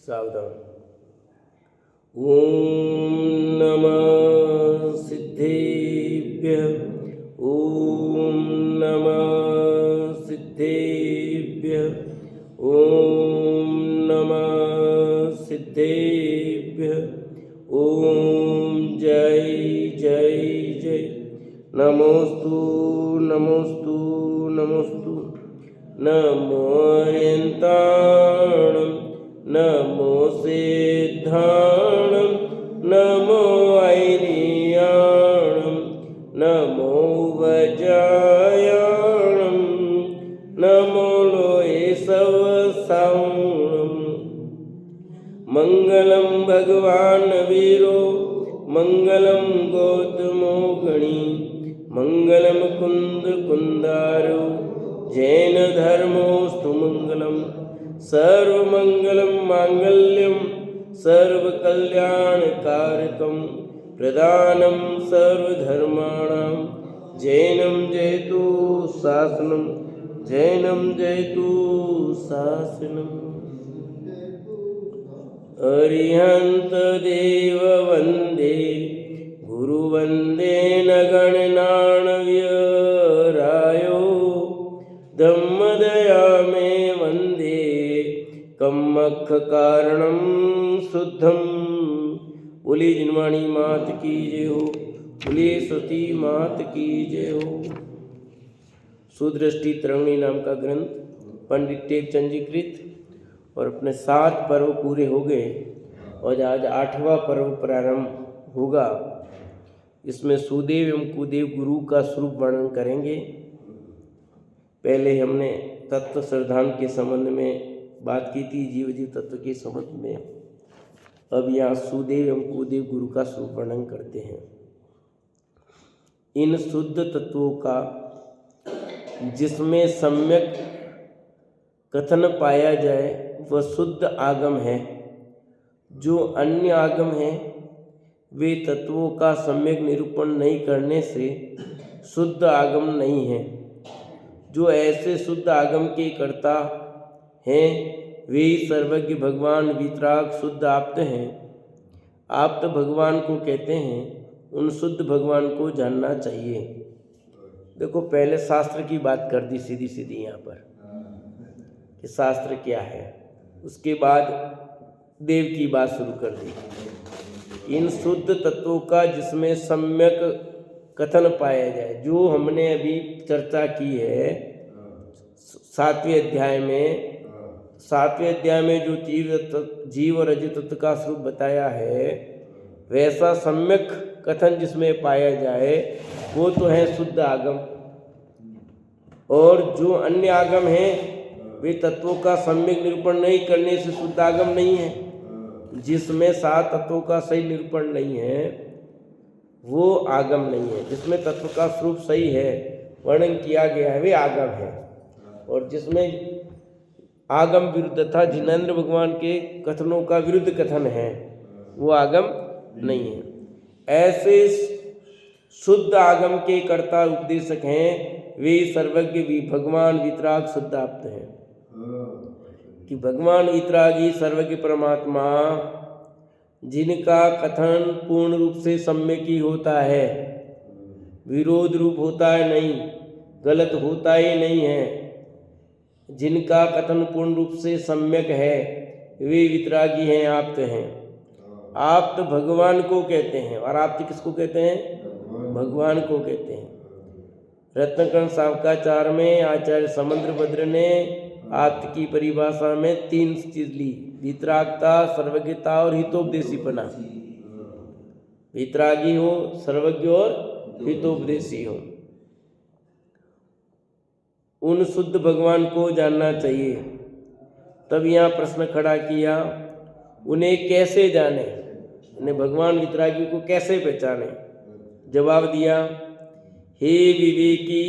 सावधान। ओम नमः सिद्धेभ्यः। ओम नमः सिद्धेभ्यः। ओम नमः सिद्धेभ्यः। ओम जय जय जय। नमोस्तु नमोस्तु नमोस्तु। नमो अरिहन्ताणं नमो सिद्धाणं नमो ऐरियाणं नमो वज्रायाणं नमो लोये सवसाणं। मंगलम भगवान वीरो मंगलम गौतमो गणी मंगलम कुंद कुंदारो जैन धर्मोस्तु मंगलम। सर्वमंगलम मांगल्यम सर्वकल्याणकारकम प्रदानम सर्वधर्माणां जैनम जयतु शासनम जैनम जयतु शासनम। अरिहंत देव वंदे गुरु वंदे न गणनाण्यरायो धम्मदया मे वंदे कम्मख कारणम शुद्धम। बोली जिनवाणी मात की जय हो। बोली सती मात की जय हो। सुदृष्टि तरंगिणी नाम का ग्रंथ पंडित टेकचंद जी कृत और अपने 7 पर्व पूरे हो गए और आज 8वां पर्व प्रारंभ होगा। इसमें सुदेव एवं कुदेव गुरु का स्वरूप वर्णन करेंगे। पहले हमने तत्व श्रद्धान के संबंध में बात की थी, जीव जीव तत्व के संबंध में। अब यहाँ सुदेव एवं कुदेव गुरु का स्वरूप वर्णन करते हैं। इन शुद्ध तत्वों का जिसमें सम्यक कथन पाया जाए वह शुद्ध आगम है। जो अन्य आगम है वे तत्वों का सम्यक निरूपण नहीं करने से शुद्ध आगम नहीं है। जो ऐसे शुद्ध आगम के कर्ता हैं वे सर्वज्ञ भगवान वितराग शुद्ध आप्त हैं। आप्त भगवान को कहते हैं। उन शुद्ध भगवान को जानना चाहिए। देखो पहले शास्त्र की बात कर दी सीधी सीधी यहाँ पर कि शास्त्र क्या है। उसके बाद देव की बात शुरू कर दी। इन शुद्ध तत्वों का जिसमें सम्यक कथन पाया जाए, जो हमने अभी चर्चा की है 7वें अध्याय में। 7वें अध्याय में जो जीव और अजय तत्व का स्वरूप बताया है वैसा सम्यक कथन जिसमें पाया जाए वो तो है शुद्ध आगम। और जो अन्य आगम हैं वे तत्वों का सम्यक निरूपण नहीं करने से शुद्ध आगम नहीं है। जिसमें 7 तत्वों का सही निरूपण नहीं है वो आगम नहीं है। जिसमें तत्व का स्वरूप सही है, वर्णन किया गया है, वे आगम है। और जिसमें आगम विरुद्ध था, जिनेंद्र भगवान के कथनों का विरुद्ध कथन है, वो आगम नहीं है। ऐसे शुद्ध आगम के कर्ता उपदेशक हैं वे सर्वज्ञ भी भगवान वितराग शुद्ध आप्त हैं। कि भगवान वितरागी सर्वज्ञ परमात्मा जिनका कथन पूर्ण रूप से सम्यक ही होता है, विरोध रूप होता है नहीं, गलत होता ही नहीं है। जिनका कथन पूर्ण रूप से सम्यक है वे वितरागी हैं, आप्त हैं। आप्त भगवान को कहते हैं। और आप्त किसको कहते हैं? भगवान को कहते हैं। रत्नकर्ण सावकाचार में आचार्य समुद्रभद्र ने आप्त की परिभाषा में 3 चीज ली: वितरागता, सर्वज्ञता और हितोपदेशीपना। वितरागी हो, सर्वज्ञ और हितोपदेशी हो। उन शुद्ध भगवान को जानना चाहिए। तब यहाँ प्रश्न खड़ा किया, उन्हें कैसे जाने, उन्हें भगवान वितरागी को कैसे पहचाने? जवाब दिया, हे विवेकी,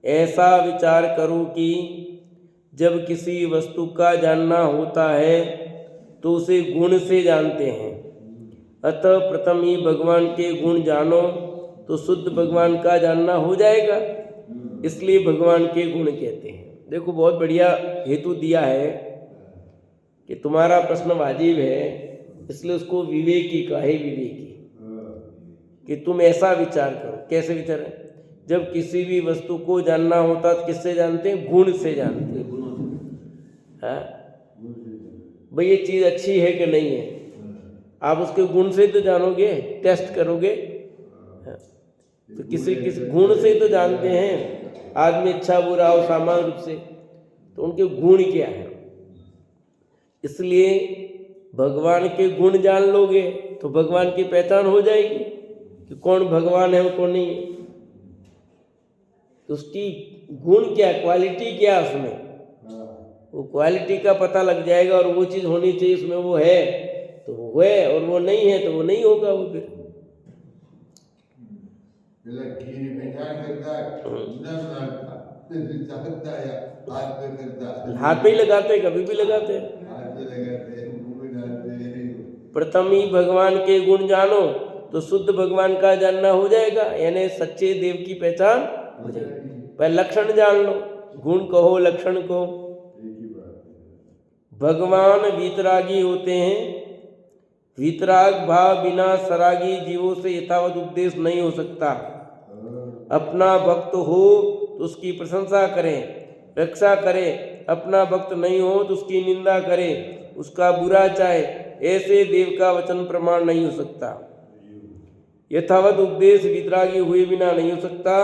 ऐसा विचार करो कि जब किसी वस्तु का जानना होता है तो उसे गुण से जानते हैं। अतः प्रथम ही भगवान के गुण जानो तो शुद्ध भगवान का जानना हो जाएगा। इसलिए भगवान के गुण कहते हैं। देखो बहुत बढ़िया हेतु दिया है कि तुम्हारा प्रश्न वाजिब है, इसलिए उसको विवेकी कहे, विवेकी, कि तुम ऐसा विचार करो। कैसे विचार है? जब किसी भी वस्तु को जानना होता तो किससे जानते हैं? गुण से जानते हैं। हाँ, भाई ये चीज़ अच्छी है कि नहीं है, आप उसके गुण से तो जानोगे, टेस्ट करोगे। हाँ, तो किसी गुण से तो जानते हैं आदमी अच्छा बुरा हो सामान्य रूप से, तो उनके गुण क्या है। इसलिए भगवान के गुण जान लोगे तो भगवान की पहचान हो जाएगी कि कौन भगवान है और कौन नहीं है। तो उसकी गुण क्या, क्वालिटी क्या उसमें, वो क्वालिटी का पता लग जाएगा। और वो चीज़ होनी चाहिए उसमें, वो है तो वो है, और वो नहीं है तो वो नहीं होगा। वो फिर हाथ पे ही लगाते, कभी भी लगाते हैं। प्रथम ही भगवान के गुण जानो तो शुद्ध भगवान का जानना हो जाएगा, यानी सच्चे देव की पहचान हो जाएगी। पहले लक्षण जान लो, गुण कहो लक्षण कहो। भगवान वीतरागी होते हैं। वीतराग भाव बिना सरागी जीवों से यथावत उपदेश नहीं हो सकता। अपना भक्त हो तो उसकी प्रशंसा करें, रक्षा करें। अपना भक्त नहीं हो तो उसकी निंदा करें, उसका बुरा चाहे, ऐसे देव का वचन प्रमाण नहीं हो सकता। यथावत उपदेश वितरागी हुए बिना नहीं हो सकता,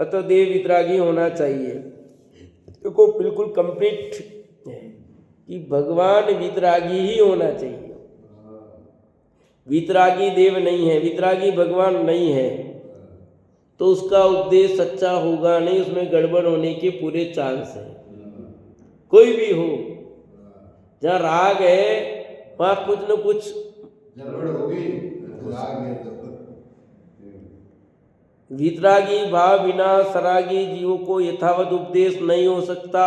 अतः देव वितरागी होना चाहिए। देखो बिल्कुल कंप्लीट है कि भगवान वितरागी ही होना चाहिए। वितरागी देव नहीं है, वितरागी भगवान नहीं है, तो उसका उपदेश सच्चा होगा नहीं, उसमें गड़बड़ होने के पूरे चांस हैं। कोई भी हो, जहाँ राग है वहाँ कुछ न कुछ गड़बड़ होगी। वितरागी भाव बिना सरागी जीवों को यथावत उपदेश नहीं हो सकता,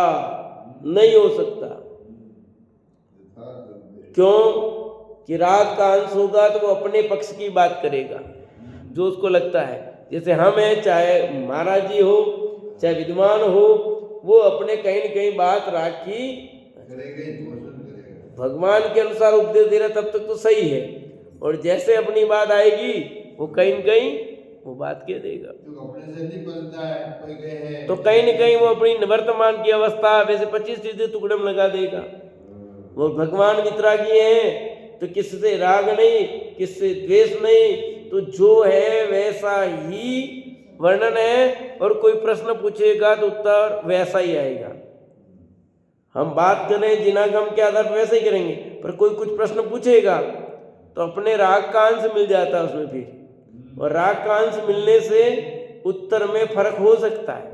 नहीं हो सकता। क्यों? कि राग का अंश होगा तो वो अपने पक्ष की बात करेगा, जो उसको लगता है। जैसे हम हैं, चाहे महाराज जी हो, चाहे विद्वान हो, वो अपने कहीं न कहीं बात राखी भगवान के अनुसार उपदेश दे रहा, तब तक तो सही है। और जैसे अपनी बात आएगी वो कहीं न कहीं वो बात कह देगा, तो अपने से नहीं बनता है। कोई कहे तो कहीं न कहीं वो अपनी वर्तमान की अवस्था वैसे 25 चीजें टुकड़े में लगा देगा। वो भगवान वितरागी है तो किससे राग नहीं, किससे द्वेष नहीं, तो जो है वैसा ही वर्णन है। और कोई प्रश्न पूछेगा तो उत्तर वैसा ही आएगा। हम बात करें जिनागम के आधार पर वैसे ही करेंगे, पर कोई कुछ प्रश्न पूछेगा तो अपने राग का अंश मिल जाता है उसमें फिर, और राग का अंश मिलने से उत्तर में फर्क हो सकता है।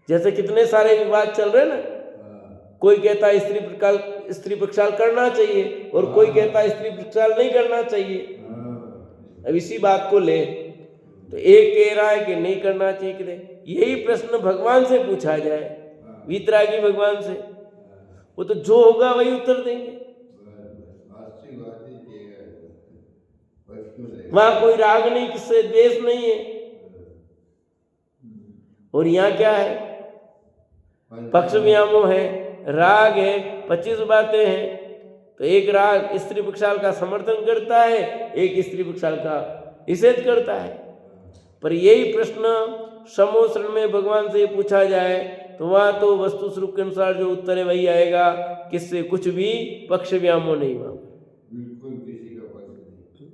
जैसे कितने सारे विवाद चल रहे हैं ना, कोई कहता है स्त्री प्रक्षाल करना चाहिए और कोई कहता है स्त्री प्रक्षाल नहीं करना चाहिए। अब इसी बात को ले तो एक कह रहा है कि नहीं करना चाहिए, कि यही प्रश्न भगवान से पूछा जाए, वीतरागी भगवान से, वो तो जो होगा वही उत्तर देंगे। वहां कोई राग नहीं, किससे द्वेष नहीं है। और यहाँ क्या है? पक्ष व्यामो है, राग है, 25 बातें हैं। तो एक राग स्त्री प्रक्षाल का समर्थन करता है, एक स्त्री प्रक्षाल का निषेध करता है। पर यही प्रश्न समोसरण में भगवान से पूछा जाए तो वहां तो वस्तु स्वरूप के अनुसार जो उत्तर है वही आएगा, किससे कुछ भी पक्ष व्यामो नहीं हुआ। बिल्कुल किसी का पक्ष नहीं।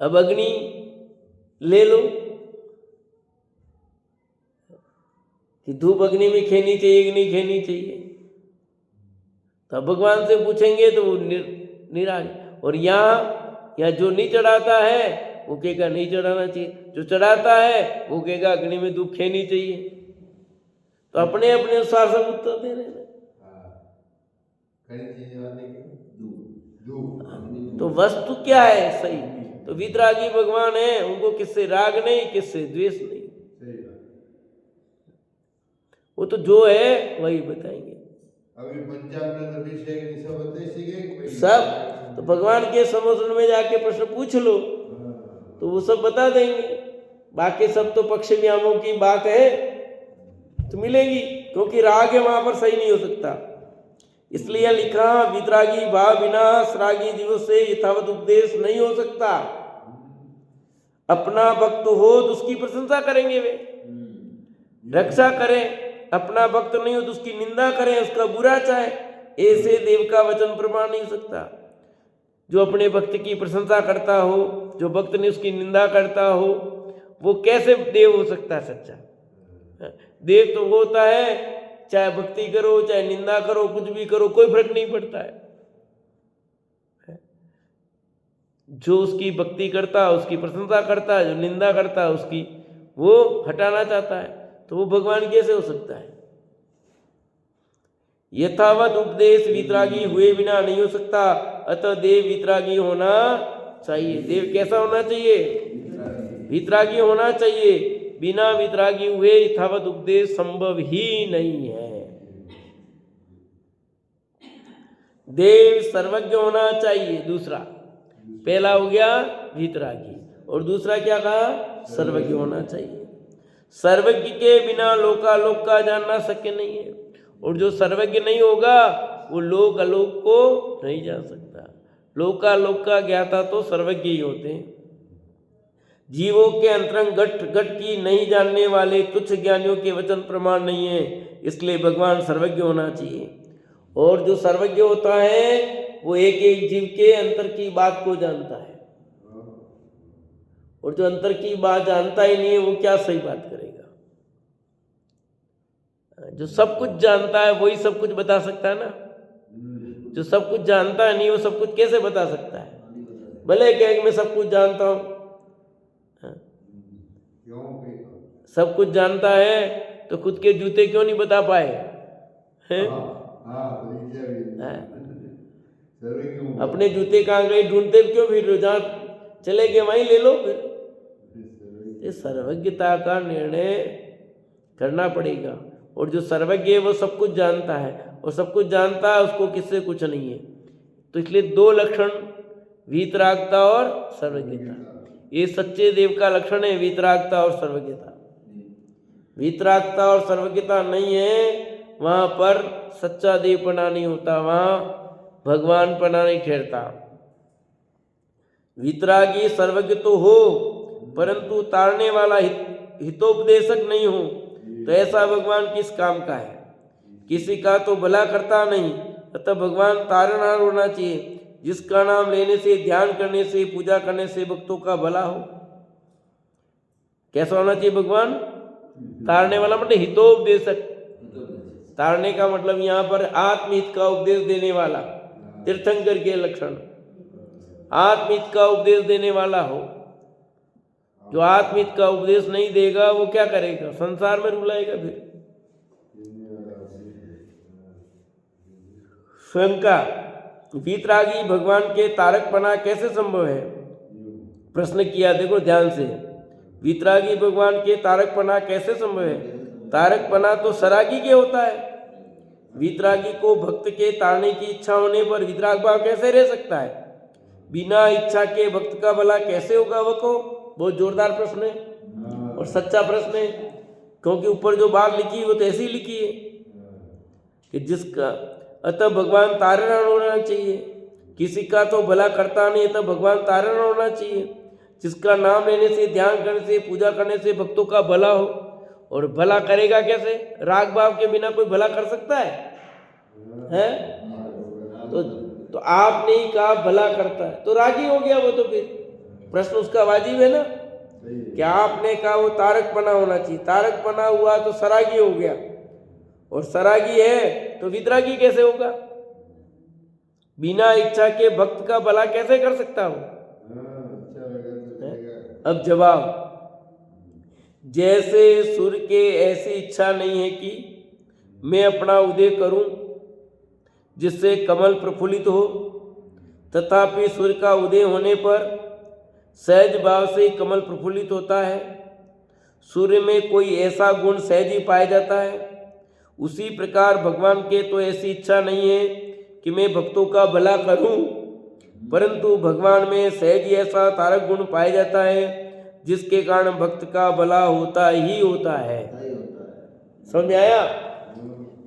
अब अग्नि ले लो कि धूप अग्नि में खेनी चाहिए कि नहीं खेनी चाहिए, तो भगवान से पूछेंगे तो वो निराश। और यहाँ जो नहीं चढ़ाता है वो कहेगा नहीं चढ़ाना चाहिए, जो चढ़ाता है वो कहेगा अग्नि में धूप खेनी चाहिए। तो अपने अपने अनुसार सब उत्तर दे रहे हैं। तो वस्तु क्या है सही? तो वितरागी भगवान है, उनको किससे राग नहीं, किससे द्वेष नहीं। वो तो जो है वही बताएंगे। अभी पंचामृत अभिषेक सब तो भगवान के समोसन में जाके प्रश्न पूछ लो तो वो सब बता देंगे। बाकी सब तो पक्ष व्यामों की बात है। तो मिलेगी, क्योंकि राग है वहां पर सही नहीं हो सकता। इसलिए लिखा वितरागी भाव बिना सरागी जीव से यथावत उपदेश नहीं हो सकता। अपना भक्त हो तो उसकी प्रशंसा करेंगे, वे रक्षा करें, अपना भक्त नहीं हो तो उसकी निंदा करें, उसका बुरा चाहे, ऐसे देव का वचन प्रमाण नहीं हो सकता। जो अपने भक्त की प्रशंसा करता हो, जो भक्त ने उसकी निंदा करता हो, वो कैसे देव हो सकता है सच्चा? देव तो वो होता है चाहे भक्ति करो चाहे निंदा करो, कुछ भी करो, कोई फर्क नहीं पड़ता है। जो उसकी भक्ति करता है उसकी प्रशंसा करता है, जो निंदा करता है उसकी वो हटाना चाहता है, तो वो भगवान कैसे हो सकता है? यथावत उपदेश वितरागी हुए बिना नहीं हो सकता, अतः देव वितरागी होना चाहिए। देव कैसा होना चाहिए? वितरागी होना चाहिए। बिना वितरागी हुए यथावत उपदेश संभव ही नहीं है। देव सर्वज्ञ होना चाहिए, दूसरा। पहला हो गया वितरागी, और दूसरा क्या कहा? सर्वज्ञ होना चाहिए। सर्वज्ञ के बिना लोकालोक का जानना शक्य नहीं है, और जो सर्वज्ञ नहीं होगा वो लोक अलोक को नहीं जान सकता। लोकालोक का ज्ञाता तो सर्वज्ञ ही होते हैं। जीवों के अंतरंग घट घट की नहीं जानने वाले तुच्छ ज्ञानियों के वचन प्रमाण नहीं है, इसलिए भगवान सर्वज्ञ होना चाहिए। और जो सर्वज्ञ होता है वो एक एक जीव के अंतर की बात को जानता है, और जो अंतर की बात जानता ही नहीं है वो क्या सही बात करेगा? जो सब कुछ जानता है वही सब कुछ बता सकता है ना। जो सब कुछ जानता है नहीं वो सब कुछ कैसे बता सकता है? भले कहे कि मैं सब कुछ जानता हूं, सब कुछ जानता है तो खुद के जूते क्यों नहीं बता पाए हैं? अपने जूते कहाँ गए ढूंढते क्यों फिर रहे? जहाँ चले गए वहीं ले लो फिर। ये सर्वज्ञता का निर्णय करना पड़ेगा, और जो सर्वज्ञ है वो सब कुछ जानता है, और सब कुछ जानता है उसको किससे कुछ नहीं है। तो इसलिए दो लक्षण, वीतरागता और सर्वज्ञता, ये सच्चे देव का लक्षण है, वीतरागता और सर्वज्ञता। वीतरागता और सर्वज्ञता नहीं है वहां पर सच्चा देवपना नहीं होता, वहां भगवान पना नहीं ठहरता। वीतरागी सर्वज्ञ तो हो परंतु तारने वाला हितोपदेशक नहीं हो, तो ऐसा भगवान किस काम का है? किसी का तो भला करता नहीं, अतः भगवान तारनहार होना चाहिए, जिसका नाम लेने से, ध्यान करने से, पूजा करने से भक्तों का भला हो। कैसा होना चाहिए भगवान? तारने वाला मतलब हितोपदेशक। तारने का मतलब यहाँ पर आत्महित का उपदेश देने वाला, तीर्थंकर के लक्षण, आत्महित का उपदेश देने वाला हो। जो आत्महित का उपदेश नहीं देगा वो क्या करेगा? संसार में रुलाएगा फिर। शंका, वीतरागी भगवान के तारकपना कैसे संभव है? प्रश्न किया, देखो ध्यान से। वीतरागी भगवान के तारकपना कैसे संभव है? तारकपना तो सरागी के होता है। वीतरागी को भक्त के तारने की इच्छा होने पर वीतराग भाव कैसे रह सकता है? बिना इच्छा के भक्त का भला कैसे होगा? वो को बहुत जोरदार प्रश्न है और सच्चा प्रश्न है, क्योंकि ऊपर जो बात लिखी वो तो ऐसी लिखी है कि जिसका, अतः भगवान तारण होना चाहिए। किसी का तो भला करता नहीं, अतः भगवान तारण होना चाहिए, जिसका नाम लेने से, ध्यान करने से, पूजा करने से भक्तों का भला हो। और भला करेगा कैसे? राग भाव के बिना कोई भला कर सकता है? तो आपने ही कहा भला करता है तो रागी हो गया वो, तो फिर प्रश्न उसका वाजिब है ना। क्या आपने कहा वो तारकपना होना चाहिए, तारकपना हुआ तो सरागी हो गया, और सरागी है तो वितरागी कैसे होगा? बिना इच्छा के भक्त का भला कैसे कर सकता हूं? अब जवाब, जैसे सूर्य के ऐसी इच्छा नहीं है कि मैं अपना उदय करूं जिससे कमल प्रफुल्लित हो, तथापि सूर्य का उदय होने पर सहज भाव से कमल प्रफुल्लित होता है। सूर्य में कोई ऐसा गुण सहज ही पाया जाता है। उसी प्रकार भगवान के तो ऐसी इच्छा नहीं है कि मैं भक्तों का भला करूं, परंतु भगवान में सहज ही ऐसा तारक गुण पाया जाता है जिसके कारण भक्त का भला होता ही होता है। समझ में आया?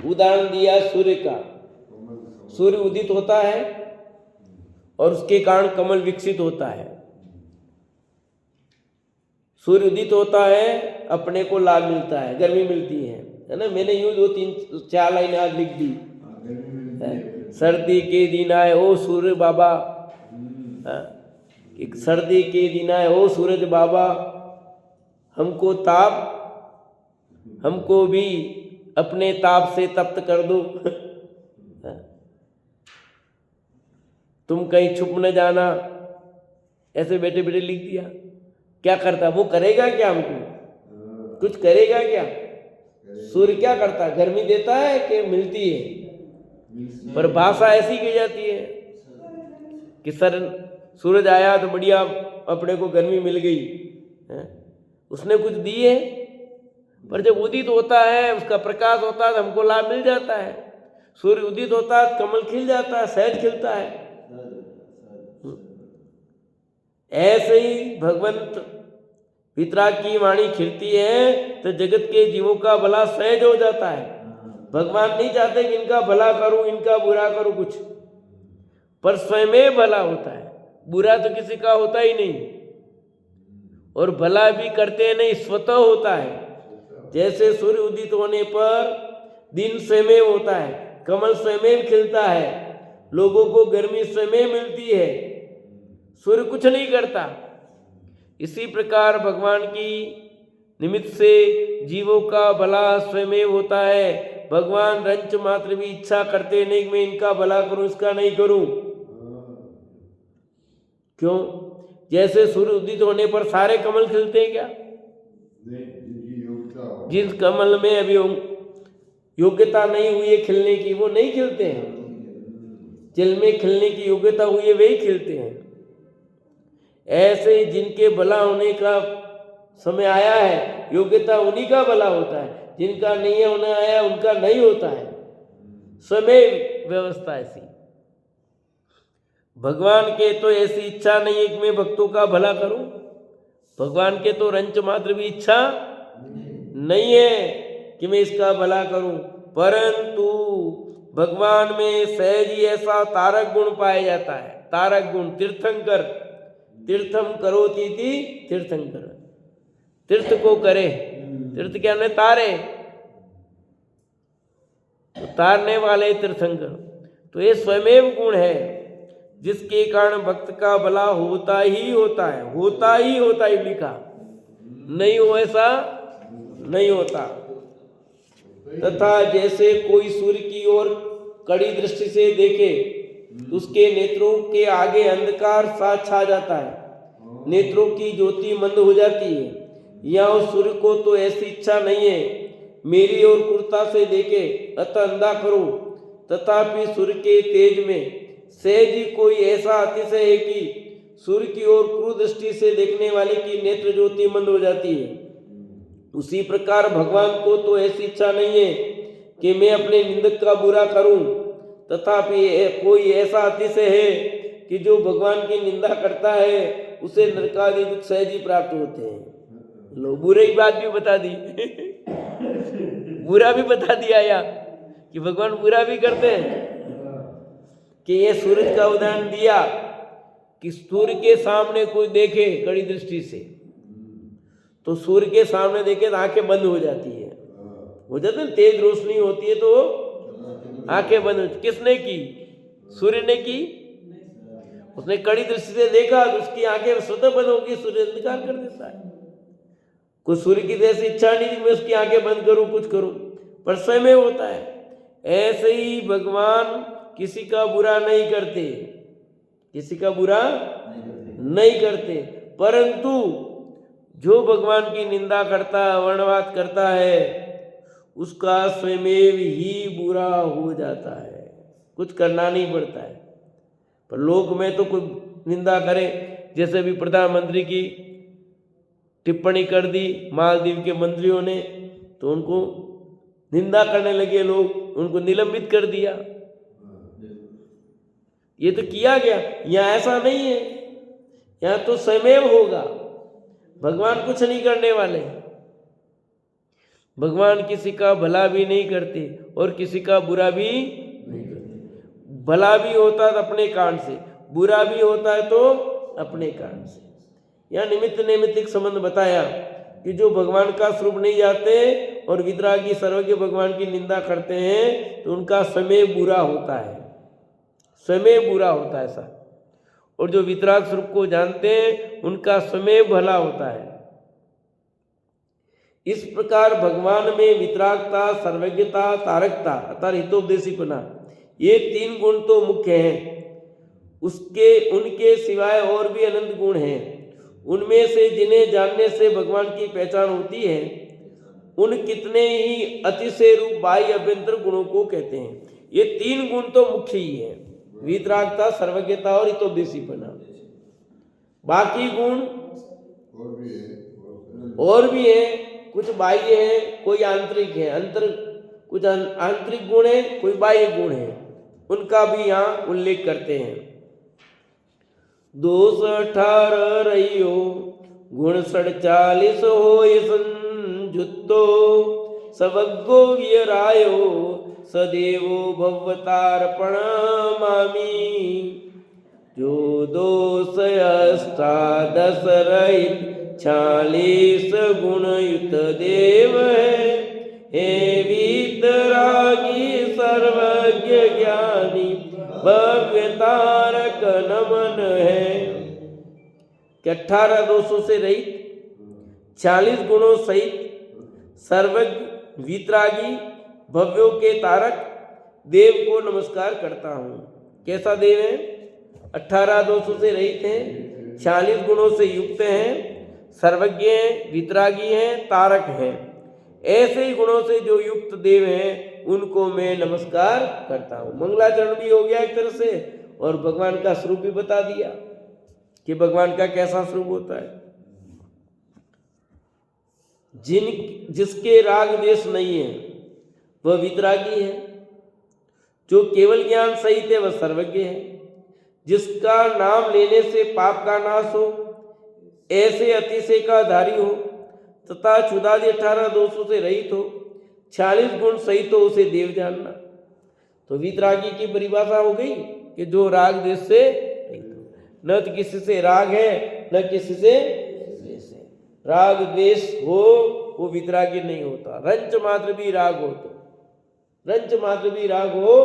उदाहरण दिया सूर्य का। सूर्य उदित होता है और उसके कारण कमल विकसित होता है। सूर्य उदित होता है, अपने को लाभ मिलता है, गर्मी मिलती है ना। मैंने यूं 2-3-4 लाइन आज लिख दी। सर्दी के दिन आए ओ सूर्य बाबा, कि सर्दी के दिन आए ओ सूरज बाबा, हमको ताप, हमको भी अपने ताप से तप्त कर दो। तुम कहीं छुप न जाना। ऐसे बैठे बैठे लिख दिया। क्या करता वो? करेगा क्या? हमको कुछ करेगा क्या? सूर्य क्या करता? गर्मी देता है कि मिलती है? पर भाषा ऐसी की जाती है कि सर सूरज आया तो बढ़िया, अपने को गर्मी मिल गई है? उसने कुछ दी है? पर जब उदित होता है, उसका प्रकाश होता है तो हमको लाभ मिल जाता है। सूर्य उदित होता है, कमल खिल जाता है, शहद खिलता है। ऐसे ही भगवंत वितराग की वाणी खिलती है तो जगत के जीवों का भला सहज हो जाता है। भगवान नहीं चाहते कि इनका भला करूं, इनका बुरा करूं कुछ, पर स्वयं भला होता है। बुरा तो किसी का होता ही नहीं, और भला भी करते नहीं, स्वतः होता है। जैसे सूर्य उदित होने पर दिन स्वयं होता है, कमल स्वयं खिलता है, लोगों को गर्मी स्वयं मिलती है, सूर्य कुछ नहीं करता। इसी प्रकार भगवान की निमित्त से जीवों का भला स्वयं होता है। भगवान रंच मात्र भी इच्छा करते नहीं, मैं इनका भला करूं, इसका नहीं करूं। क्यों? जैसे सूर्य उदित होने पर सारे कमल खिलते हैं क्या? जिस कमल में अभी योग्यता नहीं हुई है खिलने की, वो नहीं खिलते हैं। जल में खिलने की योग्यता हुई है, वही खिलते हैं। ऐसे जिनके भला होने का समय आया है, योग्यता उन्हीं का भला होता है। जिनका नहीं है होने आया, उनका नहीं होता है। समय व्यवस्था ऐसी। भगवान के तो ऐसी इच्छा नहीं है कि मैं भक्तों का भला करूं। भगवान के तो रंच मात्र भी इच्छा नहीं है कि मैं इसका भला करूं, परंतु भगवान में सहज ही ऐसा तारक गुण पाया जाता है। तारक गुण, तीर्थंकर, तीर्थम करोति तीर्थंकर, तीर्थ को करे। तीर्थ क्या है? तारे, तो तारने वाले तीर्थंकर। तो ये स्वयं गुण है जिसके कारण भक्त का भला होता ही होता है, होता ही होता है। लिखा नहीं हो ऐसा नहीं होता। तथा जैसे कोई सूर्य की ओर कड़ी दृष्टि से देखे, उसके नेत्रों के आगे अंधकार सा छा जाता है, नेत्रों की ज्योति मंद हो जाती है। या उस सूर्य को तो ऐसी इच्छा नहीं है मेरी ओर क्रूरता से देखे, अतः अंधा करो। तथापि सूर्य के तेज में सहज ही कोई ऐसा अतिशय है कि सूर्य की ओर क्रूर दृष्टि से देखने वाले की नेत्र ज्योति मंद हो जाती है। उसी प्रकार भगवान को तो ऐसी इच्छा नहीं है कि मैं अपने निंदक का बुरा करूं, तथापि कोई ऐसा अतिशय है कि जो भगवान की निंदा करता है उसे नरकादि दुख सहज ही प्राप्त होते हैं। लो, बुरे की बात भी बता दी। बुरा भी बता दिया या कि भगवान बुरा भी करते हैं। कि ये सूरज का उदाहरण दिया कि सूर्य के सामने कोई देखे कड़ी दृष्टि से, तो सूर्य के सामने देखे तो आंखें बंद हो जाती है, हो जाती है। तेज रोशनी होती है तो आंखें बंद हो। किसने की? सूर्य ने की। उसने कड़ी दृष्टि से देखा तो उसकी आंखें स्वतः बंद होगी, सूर्य अंधकार कर देता है। कोई सूर्य की जैसी इच्छा नहीं कि मैं उसकी आंखें बंद करूं, कुछ करूं, पर स्वयं होता है। ऐसे ही भगवान किसी का बुरा नहीं करते, किसी का बुरा नहीं करते, परंतु जो भगवान की निंदा करता है, वर्णवाद करता है, उसका स्वयं ही बुरा हो जाता है। कुछ करना नहीं पड़ता है। पर लोक में तो कुछ निंदा करे, जैसे भी प्रधानमंत्री की टिप्पणी कर दी मालदीव के मंत्रियों ने, तो उनको निंदा करने लगे लोग, उनको निलंबित कर दिया। ये तो किया गया। यहाँ ऐसा नहीं है, यहाँ तो स्वयं होगा। भगवान कुछ नहीं करने वाले। भगवान किसी का भला भी नहीं करते और किसी का बुरा भी नहीं करते। भला भी होता है तो अपने कारण से, बुरा भी होता है तो अपने कारण से। यहाँ निमित्त नैमित्तिक संबंध बताया कि जो भगवान का स्वरूप नहीं जाते और वितरागी सर्वज्ञ भगवान की निंदा करते हैं तो उनका समय बुरा होता है, समय बुरा होता है ऐसा। और जो वितराग स्वरूप को जानते हैं उनका समय भला होता है। इस प्रकार भगवान में वितरागता, सर्वज्ञता, तारकता अर्थात हितोपदेशीपना, ये 3 गुण तो मुख्य हैं। उसके उनके सिवाय और भी अनंत गुण हैं। उनमें से जिन्हें जानने से भगवान की पहचान होती है उन कितने ही अतिशय रूप बाह्य अभ्यंतर गुणों को कहते हैं। ये 3 गुण तो मुख्य ही है, वितरागता, सर्वज्ञता और हितोपदेशीपना। बाकी गुण और भी है, कुछ बाह्य है, कोई आंतरिक है, कुछ आंतरिक गुण है, कोई बाह्य गुण है, उनका भी यहाँ उल्लेख करते हैं। दोष 18 रहियो गुण 47 होय संजुतो सबग्गो वियरायो सदेवो भवतार्पण मामी। जो दोष 18 रहित 46 गुण युत देव है, हे वीतरागी सर्वज्ञ ज्ञानी भव्यतारक नमन है। कि 18 दोषों से रहित 46 गुणों सहित सर्वज्ञ वीतरागी भव्यों के तारक देव को नमस्कार करता हूँ। कैसा देव है? 18 दोषों से रहित हैं, 46 गुणों से युक्त हैं, सर्वज्ञ हैं, वितरागी हैं, तारक हैं। ऐसे ही गुणों से जो युक्त देव हैं उनको मैं नमस्कार करता हूँ। मंगलाचरण भी हो गया एक तरह से और भगवान का स्वरूप भी बता दिया कि भगवान का कैसा स्वरूप होता है। जिसके राग द्वेष नहीं है वह वितरागी है, जो केवल ज्ञान सहित है वह सर्वज्ञ है, जिसका नाम लेने से पाप का नाश हो, ऐसे अतिशय का धारी हो तथा क्षुधादि 18 दोषों से रहित हो, 46 गुण सहित हो, उसे देव जानना। तो वितरागी की परिभाषा हो गई कि जो राग द्वेष से रहित हो, न तो किसी से राग है न किसी से द्वेष है। राग द्वेष हो वो वितरागी नहीं होता। रंच मात्र भी राग हो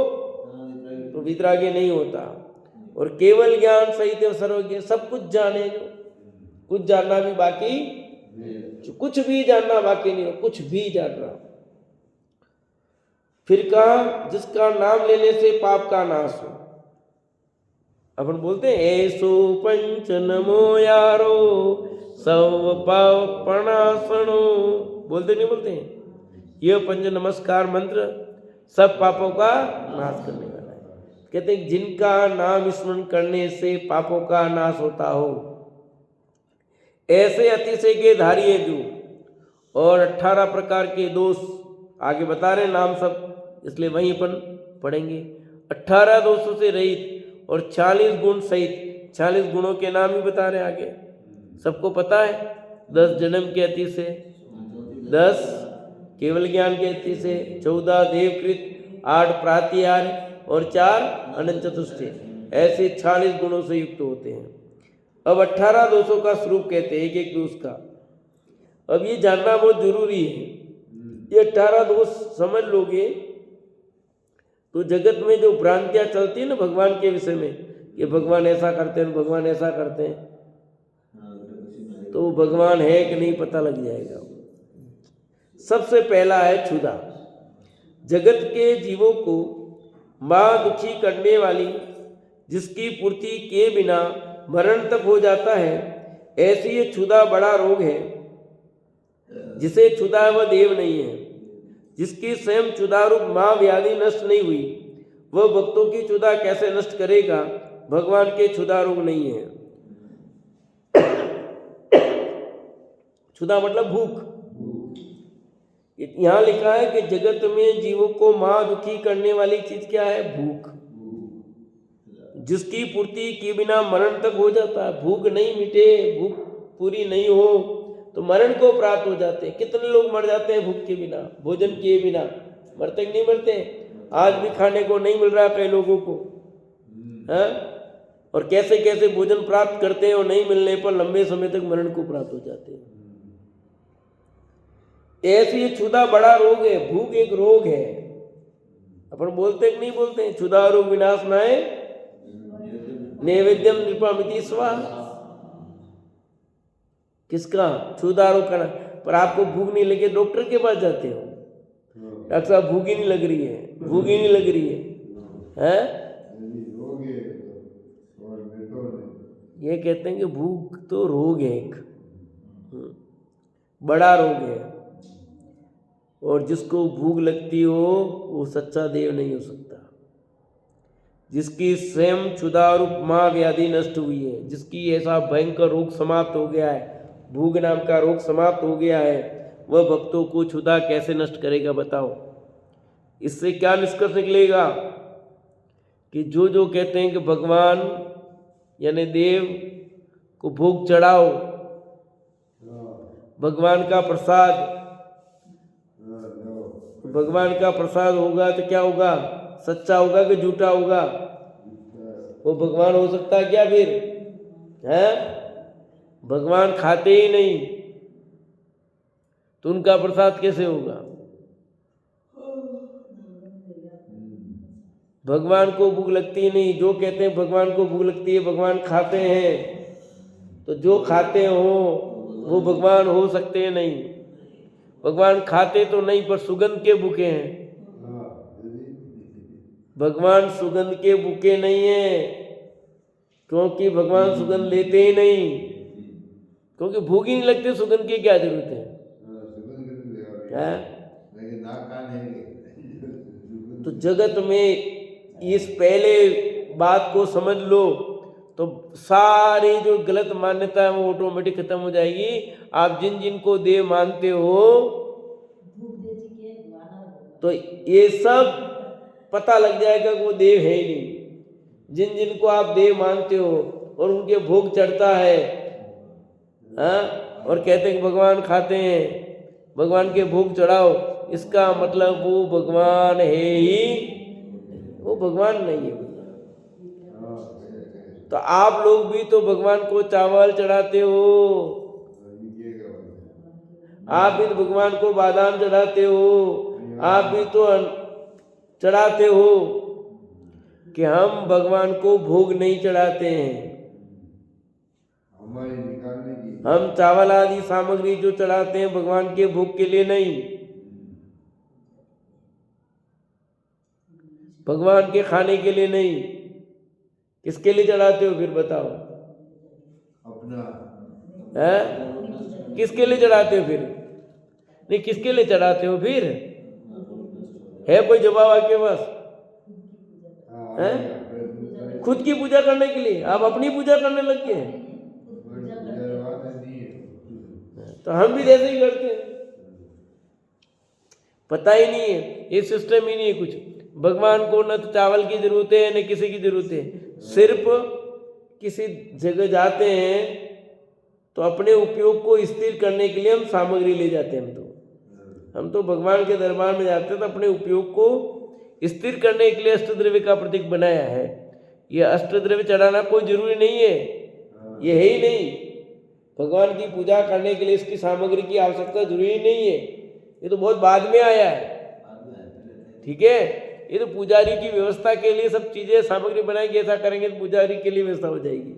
तो वितरागी नहीं होता। और केवल ज्ञान सहित सर्वज्ञ, सब कुछ जाने, जो कुछ जानना भी बाकी, कुछ भी जानना बाकी नहीं हो, कुछ भी जानना। फिर कहा जिसका नाम लेने से पाप का नाश हो। अपन बोलते हैं ऐसो पंच नमो यारो सब पाप प्रणाशनो, बोलते नहीं बोलते हैं? यह पंच नमस्कार मंत्र सब पापों का नाश करने वाला है। कहते हैं जिनका नाम स्मरण करने से पापों का नाश होता हो, ऐसे अतिशय के धारी है जो। और 18 प्रकार के दोष आगे बता रहे नाम सब, इसलिए वहीं अपन पढ़ेंगे। 18 दोषों से रहित और 40 गुण सहित, 40 गुणों के नाम ही बता रहे आगे। सबको पता है 10 जन्म के अति से, 10 केवल ज्ञान के अति से, 14 देवकृत, 8 प्रातिहार्य और 4 अनंत चतुष्टय, ऐसे 40 गुणों से युक्त होते हैं। अब 18 दोषों का स्वरूप कहते हैं, एक एक दोष का। अब ये जानना बहुत जरूरी है। ये 18 दोष समझ लोगे तो जगत में जो भ्रांतियां चलती है ना भगवान के विषय में, कि भगवान ऐसा करते हैं, भगवान ऐसा करते हैं, तो भगवान है कि नहीं पता लग जाएगा। सबसे पहला है क्षुधा। जगत के जीवों को मां दुखी करने वाली, जिसकी पूर्ति के बिना मरण तक हो जाता है, ऐसी ये क्षुधा बड़ा रोग है। जिसे क्षुधा है वह देव नहीं है। जिसकी स्वयं क्षुधा रूप मां व्याधि नष्ट नहीं हुई, वह भक्तों की क्षुधा कैसे नष्ट करेगा? भगवान के क्षुधा रोग नहीं है। क्षुधा मतलब भूख। यहां लिखा है कि जगत में जीवों को मां दुखी करने वाली चीज क्या है? भूख। जिसकी पूर्ति के बिना मरण तक हो जाता है। भूख नहीं मिटे, भूख पूरी नहीं हो तो मरण को प्राप्त हो जाते हैं। कितने लोग मर जाते हैं भूख के बिना, भोजन किए बिना, मरते कि नहीं मरते? आज भी खाने को नहीं मिल रहा कई लोगों को, है? और कैसे कैसे भोजन प्राप्त करते हैं और नहीं मिलने पर लंबे समय तक मरण को प्राप्त हो जाते हैं। ऐसे ये क्षुधा बड़ा रोग है, भूख एक रोग है। अपन बोलते कि नहीं बोलते हैं, क्षुधा रोग विनाशनाय नैवेद्यम नृपामिति स्वाहा। किसका? क्षुधा रोग का। पर आपको भूख नहीं लगे डॉक्टर के पास जाते हो, डॉक्टर साहब भूख ही नहीं लग रही है, भूख ही नहीं लग रही है, हैं? ये कहते हैं कि भूख तो रोग है, एक बड़ा रोग है, और जिसको भूख लगती हो वो सच्चा देव नहीं हो सकता। जिसकी स्वयं क्षुधा रूप महाव्याधि नष्ट हुई है, जिसकी ऐसा भयंकर रोग समाप्त हो गया है, भूख नाम का रोग समाप्त हो गया है, वह भक्तों को क्षुधा कैसे नष्ट करेगा बताओ? इससे क्या निष्कर्ष निकलेगा कि जो जो कहते हैं कि भगवान यानी देव को भोग चढ़ाओ, भगवान का प्रसाद, भगवान का प्रसाद होगा तो क्या होगा? सच्चा होगा कि झूठा होगा? वो भगवान हो सकता है क्या फिर? है? भगवान खाते ही नहीं तो उनका प्रसाद कैसे होगा? भगवान को भूख लगती नहीं, जो कहते हैं भगवान को भूख लगती है, भगवान खाते हैं, तो जो खाते हो वो भगवान हो सकते नहीं। भगवान खाते तो नहीं पर सुगंध के भूखे हैं, भगवान सुगंध के भूखे नहीं है, क्योंकि भगवान सुगंध लेते ही नहीं, क्योंकि भूख ही नहीं लगती, सुगंध की क्या जरूरत है? तो जगत में इस पहले बात को समझ लो तो सारी जो गलत मान्यता है वो ऑटोमेटिक खत्म हो जाएगी। आप जिन जिन को देव मानते हो तो ये सब पता लग जाएगा कि वो देव है ही नहीं। जिन जिन को आप देव मानते हो और उनके भोग चढ़ता है, हाँ, और कहते हैं कि भगवान खाते हैं, भगवान के भोग चढ़ाओ, इसका मतलब वो भगवान है ही, वो भगवान नहीं है। तो आप लोग भी तो भगवान को चावल चढ़ाते हो, आप भी तो भगवान को बादाम चढ़ाते हो, आप भी तो चढ़ाते हो कि हम भगवान को भोग नहीं चढ़ाते हैं। हम चावल आदि सामग्री जो चढ़ाते हैं भगवान के भोग के लिए नहीं, भगवान के खाने के लिए नहीं। किसके लिए चढ़ाते हो फिर बताओ? अपना है? किसके लिए चढ़ाते हो फिर? नहीं, किसके लिए चढ़ाते हो फिर? है कोई जवाब आपके पास? है? खुद की पूजा करने के लिए। आप अपनी पूजा करने लग गए हैं। तो हम भी ऐसे ही करते हैं, पता ही नहीं है, ये सिस्टम ही नहीं है कुछ। भगवान को न तो चावल की जरूरत है न किसी की जरूरत है। सिर्फ किसी जगह जाते हैं तो अपने उपयोग को स्थिर करने के लिए हम सामग्री ले जाते हैं। हम तो भगवान के दरबार में जाते हैं तो अपने उपयोग को स्थिर करने के लिए अष्टद्रव्य का प्रतीक बनाया है। ये अष्टद्रव्य चढ़ाना कोई जरूरी नहीं है, ये है ही नहीं। भगवान की पूजा करने के लिए इसकी सामग्री की आवश्यकता जरूरी नहीं है, ये तो बहुत बाद में आया है। ठीक है, ये तो पुजारी की व्यवस्था के लिए सब चीजें सामग्री बनाएंगे, ऐसा करेंगे तो पुजारी के लिए व्यवस्था हो जाएगी।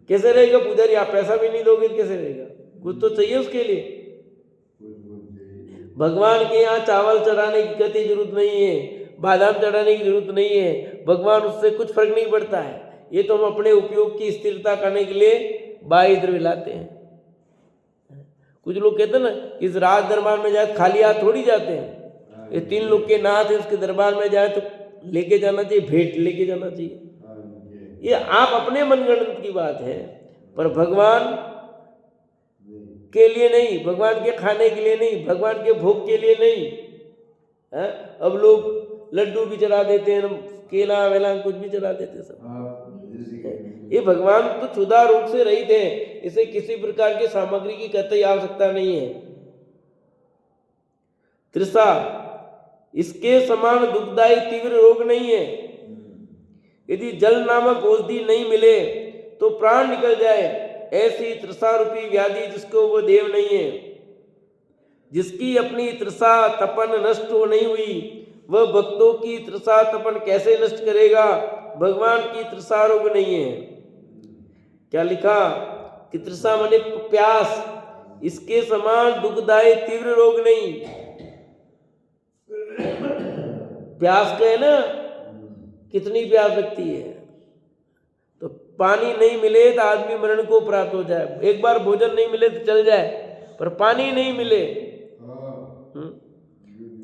कैसे रहेगा पुजारी? आप पैसा भी नहीं दोगे तो कैसे रहेगा? कुछ तो चाहिए उसके लिए। भगवान के यहाँ चावल चढ़ाने की कतई जरूरत नहीं है, बादाम चढ़ाने की जरूरत नहीं है, भगवान उससे कुछ फर्क नहीं पड़ता है। ये तो हम अपने उपयोग की स्थिरता करने के लिए बाह्य द्रव्य लाते हैं। कुछ लोग कहते हैं ना, इस राज दरबार में जाए खाली हाथ थोड़ी जाते हैं। ये 3 लोग के नाथ है, उसके दरबार में जाए तो लेके जाना चाहिए, भेंट लेके जाना चाहिए। ये आप अपने मनगढ़ंत की बात है, पर भगवान के लिए नहीं, भगवान के खाने के लिए नहीं, भगवान के भोग के लिए नहीं है। अब लोग लड्डू भी चढ़ा देते हैं, केला वेला कुछ भी चढ़ा देते हैं सब। ये भगवान तो क्षुधा रोग से रहित है, इसे किसी प्रकार की सामग्री की कतई आवश्यकता नहीं है। तृषा, इसके समान दुखदायी तीव्र रोग नहीं है। यदि जल नामक औषधि नहीं मिले तो प्राण निकल जाए, ऐसी तृषा रूपी व्याधि जिसको वो देव नहीं है। जिसकी अपनी तृषा तपन नष्ट हो नहीं हुई, वह भक्तों की तृषा तपन कैसे नष्ट करेगा? भगवान की तृषा रोग नहीं है। क्या लिखा कि तृषा माने प्यास, इसके समान दुखदायी तीव्र रोग नहीं। प्यास का है ना, कितनी प्यास लगती है। तो पानी नहीं मिले तो आदमी मरण को प्राप्त हो जाए। एक बार भोजन नहीं मिले तो चल जाए, पर पानी नहीं मिले,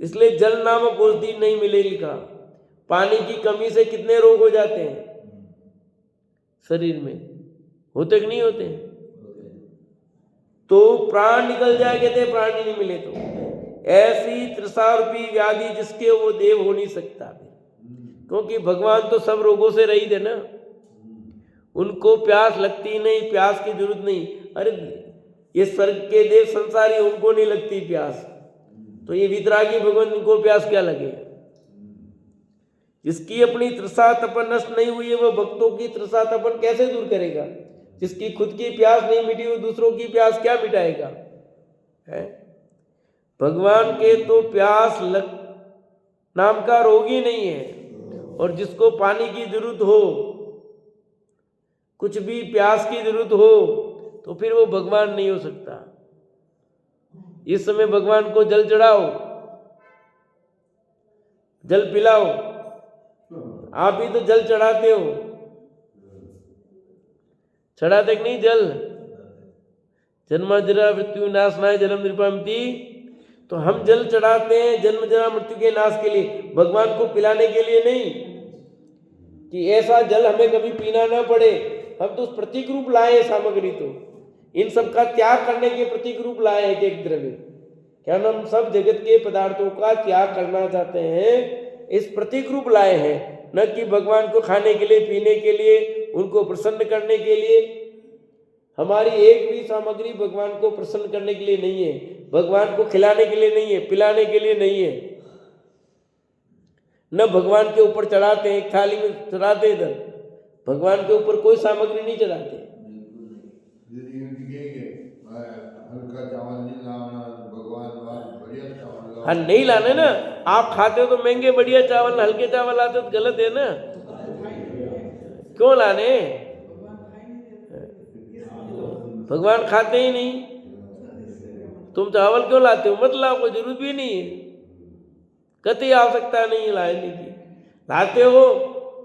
इसलिए जल नामक औषधि नहीं मिले लिखा। पानी की कमी से कितने रोग हो जाते हैं शरीर में, होते कि नहीं होते? तो प्राण निकल जाए, कहते प्राण ही नहीं मिले तो। ऐसी तृषा रूपी व्याधि जिसके वो देव हो नहीं सकता, क्योंकि भगवान तो सब रोगों से रहित है ना। उनको प्यास लगती नहीं, प्यास की जरूरत नहीं। अरे ये स्वर्ग के देव संसारी, उनको नहीं लगती प्यास, तो ये वितरागी भगवान को प्यास क्या लगे? जिसकी अपनी तृषा तपन नष्ट नहीं हुई है, वह भक्तों की तृषा तपन कैसे दूर करेगा? जिसकी खुद की प्यास नहीं मिटी, वो दूसरों की प्यास क्या मिटाएगा? है भगवान के तो प्यास नाम का रोग ही नहीं है। और जिसको पानी की जरूरत हो, कुछ भी प्यास की जरूरत हो, तो फिर वो भगवान नहीं हो सकता। इस समय भगवान को जल चढ़ाओ, जल पिलाओ। आप भी तो जल चढ़ाते हो, चढ़ाते कि नहीं जल? जन्म जरा मृत्यु नाशनाय जन्म नृपामिति। तो हम जल चढ़ाते हैं जन्म जरा मृत्यु के नाश के लिए, भगवान को पिलाने के लिए नहीं कि ऐसा जल हमें कभी पीना ना पड़े। हम तो उस प्रतीक रूप लाए सामग्री, तो इन सब का त्याग करने के प्रतीक रूप लाए एक एक द्रव्य। क्या हम सब जगत के पदार्थों का त्याग करना चाहते हैं, इस प्रतीक रूप लाए हैं, न कि भगवान को खाने के लिए, पीने के लिए, उनको प्रसन्न करने के लिए। हमारी एक भी सामग्री भगवान को प्रसन्न करने के लिए नहीं है, भगवान को खिलाने के लिए नहीं है, पिलाने के लिए नहीं है। न भगवान के ऊपर चढ़ाते हैं, एक थाली में चढ़ाते, इधर भगवान के ऊपर कोई सामग्री नहीं चढ़ाते। हाँ नहीं लाने ना, आप खाते हो तो महंगे बढ़िया चावल, हल्के चावल लाते हो तो गलत है ना। क्यों लाने? भगवान खाते ही नहीं, तुम चावल क्यों लाते हो? मत लाओ, कोई जरूरत भी नहीं है, कतई आवश्यकता नहीं है लाने की। लाते हो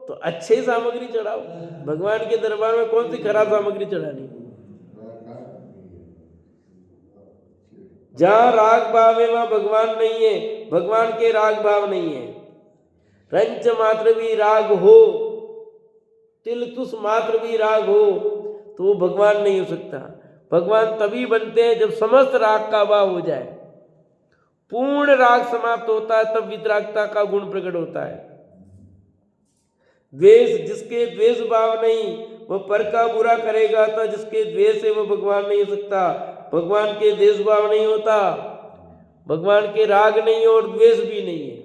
तो अच्छी सामग्री चढ़ाओ। भगवान के दरबार में कौन सी खराब सामग्री चढ़ानी? जहां राग भाव है वहां भगवान नहीं है, भगवान के राग भाव नहीं है। रंच मात्र भी राग हो, तिल तुस मात्र भी राग हो, तो वो भगवान नहीं हो सकता। भगवान तभी बनते हैं जब समस्त राग का भाव हो जाए, पूर्ण राग समाप्त होता है, तब वितरागता का गुण प्रकट होता है। द्वेष, जिसके द्वेष भाव नहीं वह पर का बुरा करेगा, तो जिसके द्वेष है वह भगवान नहीं हो सकता। भगवान के द्वेष भाव नहीं होता, भगवान के राग नहीं है और द्वेष भी नहीं है।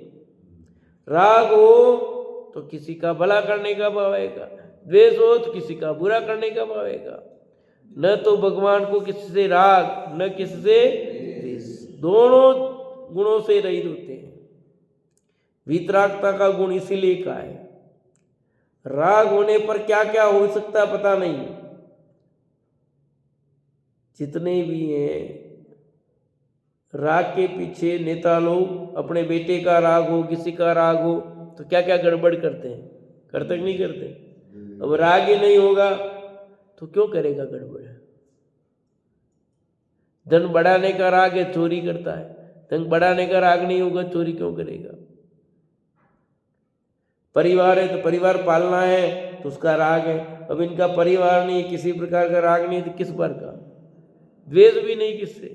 राग हो तो किसी का भला करने का भाव आएगा, द्वेष हो तो किसी का बुरा करने का भाव आएगा। न तो भगवान को किसी से राग, न किसी से द्वेष, दोनों गुणों से रहित होते हैं। वितरागता का गुण इसीलिए का है। राग होने पर क्या क्या हो सकता पता नहीं। जितने भी हैं राग के पीछे नेता लोग, अपने बेटे का राग हो, किसी का राग हो, तो क्या क्या गड़बड़ करते हैं, करते नहीं करते? अब राग ही नहीं होगा तो क्यों करेगा गड़बड़? धन बढ़ाने का राग है, चोरी करता है। धन बढ़ाने का राग नहीं होगा, चोरी क्यों करेगा? परिवार है तो परिवार पालना है तो उसका राग है। अब इनका परिवार नहीं, किसी प्रकार का राग नहीं, तो किस बार का द्वेष भी नहीं किससे।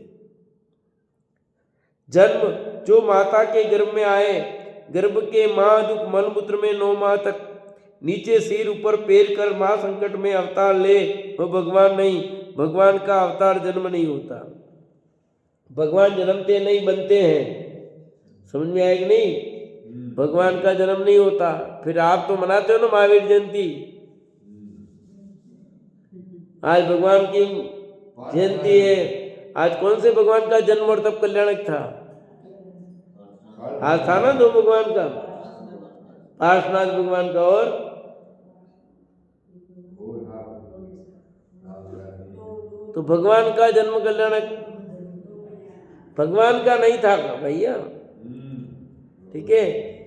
जन्म, जो माता के गर्भ में आए, गर्भ के मां दुख मलमूत्र में 9 माह तक नीचे सिर ऊपर पैर कर मां संकट में अवतार ले, वह भगवान नहीं। भगवान का अवतार जन्म नहीं होता। भगवान जन्मते नहीं, बनते हैं। समझ में आएगा नहीं? भगवान का जन्म नहीं होता। फिर आप तो मनाते हो ना महावीर जयंती। आज भगवान की जयंती है। आज कौन से भगवान का जन्म और तब कल्याणक था? आज था ना दो भगवान का, पार्श्वनाथ भगवान का और तो भगवान का जन्म कल्याणक भगवान का नहीं था भैया। ठीक है,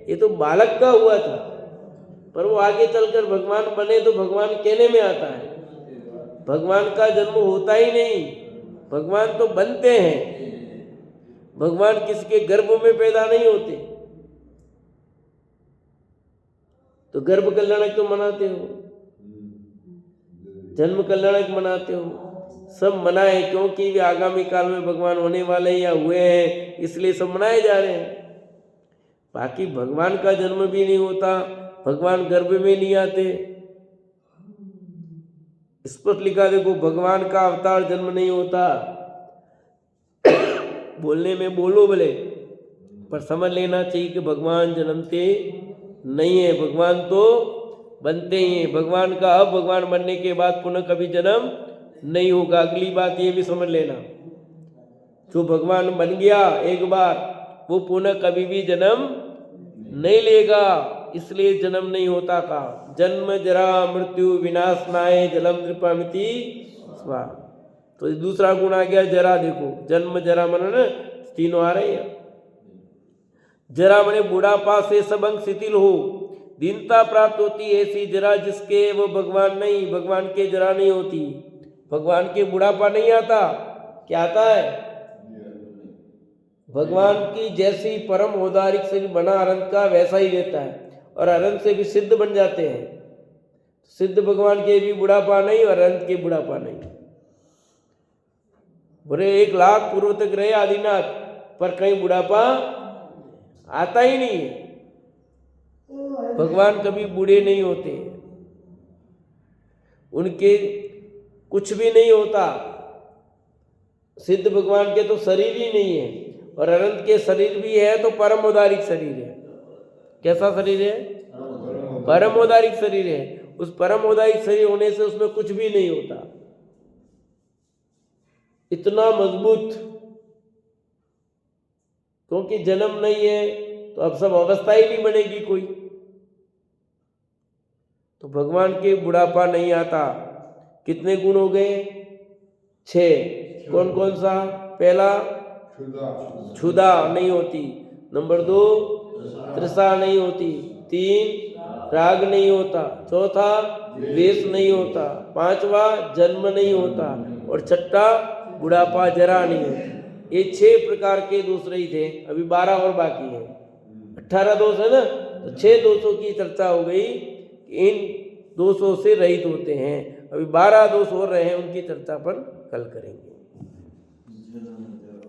ये तो बालक का हुआ था, पर वो आगे चलकर भगवान बने तो भगवान कहने में आता है। भगवान का जन्म होता ही नहीं, भगवान तो बनते हैं। भगवान किसके गर्भ में पैदा नहीं होते। तो गर्भ कल्याणक तो मनाते हो, जन्म कल्याणक मनाते हो, सब मनाए क्योंकि वे आगामी काल में भगवान होने वाले या हुए हैं, इसलिए सब मनाए जा रहे हैं। बाकी भगवान का जन्म भी नहीं होता, भगवान गर्भ में नहीं आते। स्पष्ट लिखा देखो, भगवान का अवतार जन्म नहीं होता। बोलने में बोलो भले, पर समझ लेना चाहिए कि भगवान जन्मते नहीं है, भगवान तो बनते ही हैं। भगवान का अब भगवान बनने के बाद पुनः कभी जन्म नहीं होगा। अगली बात ये भी समझ लेना, जो भगवान बन गया एक बार, वो पुनः कभी भी जन्म नहीं लेगा, इसलिए जन्म नहीं होता का। जन्म जरा मृत्यु विनाश नाय जलम नृपामिति स्वा। तो दूसरा गुण आ गया जरा। देखो, जन्म जरा मन ना तीनों आ रहे हैं। जरा मने बुढ़ापा से सब अंग शिथिल हो, दीनता प्राप्त होती है ऐसी जरा जिसके वो भगवान नहीं, भगवान के जरा नहीं होती। भगवान के बुढ़ापा नहीं आता, क्या आता है? भगवान की जैसी परम औदारिक शरीर बना अरंत का वैसा ही रहता है, और अरंत से भी सिद्ध बन जाते हैं। सिद्ध भगवान के भी बुढ़ापा नहीं और अरंत के बुढ़ापा नहीं। बोले 1 लाख पूर्व तक रहे आदिनाथ, पर कहीं बुढ़ापा आता ही नहीं है। भगवान कभी बूढ़े नहीं होते, उनके कुछ भी नहीं होता। सिद्ध भगवान के तो शरीर ही नहीं है, और अनंत के शरीर भी है तो परम औदारिक शरीर है। कैसा शरीर है? परम औदारिक शरीर है। उस परम औदारिक शरीर होने से उसमें कुछ भी नहीं होता, इतना मजबूत। क्योंकि जन्म नहीं है तो अब सब अवस्था ही नहीं बनेगी कोई। तो भगवान के बुढ़ापा नहीं आता। कितने गुण हो गए? 6। कौन कौन सा? पहला क्षुधा नहीं होती, नंबर 2 तृषा नहीं होती, 3 राग नहीं होता, चौथा द्वेष नहीं होता, 5वां जन्म नहीं होता, और 6ठा बुढ़ापा जरा नहीं होता। ये 6 प्रकार के दोष रही थे, अभी 12 और बाकी है। 18 दोष है ना, तो 6 दोषों की चर्चा हो गई। इन दोषों से रहित होते हैं। अभी 12 दोष और रहे हैं, उनकी चर्चा अपन कल करेंगे।